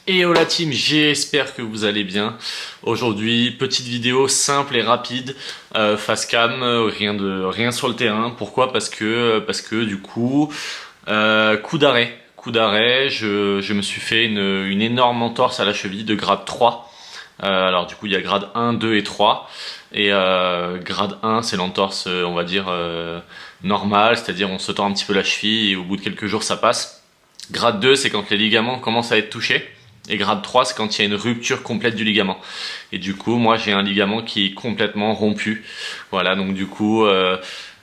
Et hola team, j'espère que vous allez bien. Aujourd'hui, petite vidéo simple et rapide, face cam, rien sur le terrain. Pourquoi? Parce que du coup, coup d'arrêt. Coup d'arrêt, je me suis fait une énorme entorse à la cheville de grade 3. Alors du coup, il y a grade 1, 2 et 3. Et grade 1, c'est l'entorse, on va dire, normale, c'est-à-dire on se tord un petit peu la cheville et au bout de quelques jours, ça passe. Grade 2, c'est quand les ligaments commencent à être touchés. Et grade 3, c'est quand il y a une rupture complète du ligament. Et du coup, moi, j'ai un ligament qui est complètement rompu. Voilà, donc du coup, ouais,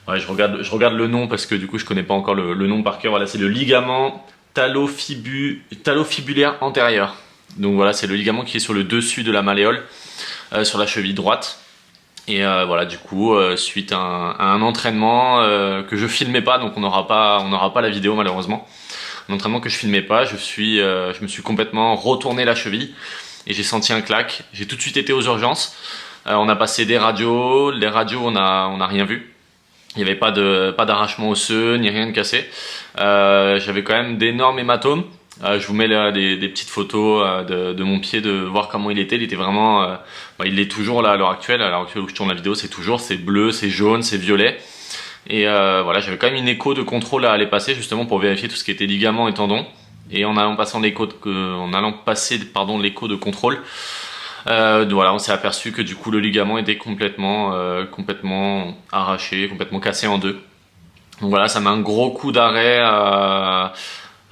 je regarde le nom parce que du coup, je connais pas encore le nom par cœur. Voilà, c'est le ligament talofibulaire antérieur. Donc voilà, c'est le ligament qui est sur le dessus de la malléole, sur la cheville droite. Et voilà, du coup, suite à un entraînement que je filmais pas, donc on n'aura pas la vidéo malheureusement. Un entraînement que je filmais pas, je me suis complètement retourné la cheville et j'ai senti un claque. J'ai tout de suite été aux urgences. On a passé des radios, les radios on a rien vu. Il n'y avait pas d'arrachement osseux ni rien de cassé. J'avais quand même d'énormes hématomes. Je vous mets là des petites photos de mon pied, de voir comment il était. Il était vraiment, il l'est toujours là à l'heure actuelle. À l'heure actuelle où je tourne la vidéo, c'est bleu, c'est jaune, c'est violet. Et voilà, j'avais quand même une écho de contrôle à aller passer justement pour vérifier tout ce qui était ligaments et tendons. Et en allant passer l'écho de contrôle, voilà, on s'est aperçu que du coup le ligament était complètement arraché, complètement cassé en deux. Donc voilà, ça met un gros coup d'arrêt à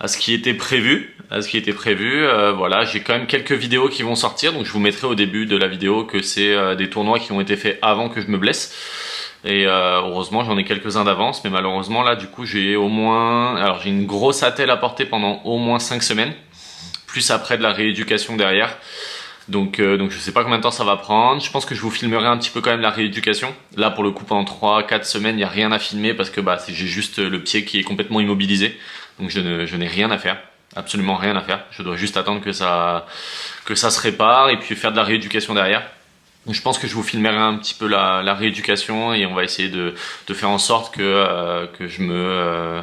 ce qui était prévu. Voilà, j'ai quand même quelques vidéos qui vont sortir, donc je vous mettrai au début de la vidéo que c'est des tournois qui ont été faits avant que je me blesse. Et heureusement j'en ai quelques-uns d'avance, mais malheureusement là du coup j'ai une grosse attelle à porter pendant au moins 5 semaines, plus après de la rééducation derrière. Donc je sais pas combien de temps ça va prendre. Je pense que je vous filmerai un petit peu quand même la rééducation. Là pour le coup pendant 3-4 semaines il n'y a rien à filmer parce que j'ai juste le pied qui est complètement immobilisé. Donc je n'ai rien à faire. Absolument rien à faire. Je dois juste attendre que ça se répare et puis faire de la rééducation derrière. Donc je pense que je vous filmerai un petit peu la rééducation et on va essayer de faire en sorte que je me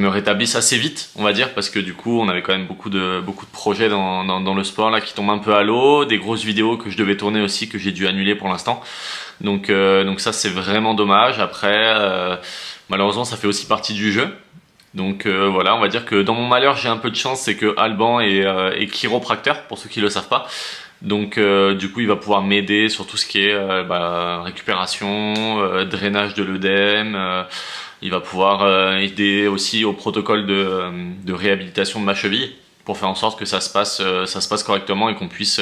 rétablisse assez vite, on va dire, parce que du coup on avait quand même beaucoup de projets dans le sport là qui tombent un peu à l'eau, des grosses vidéos que je devais tourner aussi que j'ai dû annuler pour l'instant. Donc ça c'est vraiment dommage. Après malheureusement ça fait aussi partie du jeu. Donc voilà, on va dire que dans mon malheur j'ai un peu de chance, c'est que Alban est chiropracteur pour ceux qui le savent pas. Donc du coup il va pouvoir m'aider sur tout ce qui est récupération, drainage de l'œdème. Il va pouvoir aider aussi au protocole de réhabilitation de ma cheville pour faire en sorte que ça se passe correctement et qu'on puisse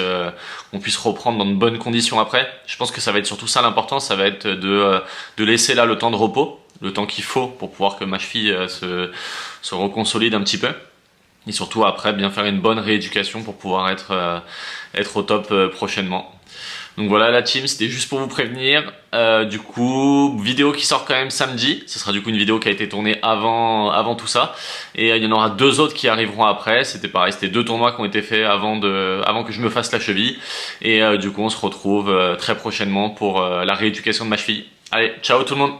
reprendre dans de bonnes conditions après. Je pense que ça va être surtout ça l'important, ça va être de laisser là le temps de repos, le temps qu'il faut pour pouvoir que ma cheville se reconsolide un petit peu. Et surtout après bien faire une bonne rééducation pour pouvoir être au top prochainement. Donc voilà la team, c'était juste pour vous prévenir. Du coup, vidéo qui sort quand même samedi. Ce sera du coup une vidéo qui a été tournée avant tout ça. Et il y en aura 2 autres qui arriveront après. C'était pareil, c'était 2 tournois qui ont été faits avant que je me fasse la cheville. Et du coup on se retrouve très prochainement pour la rééducation de ma cheville. Allez, ciao tout le monde!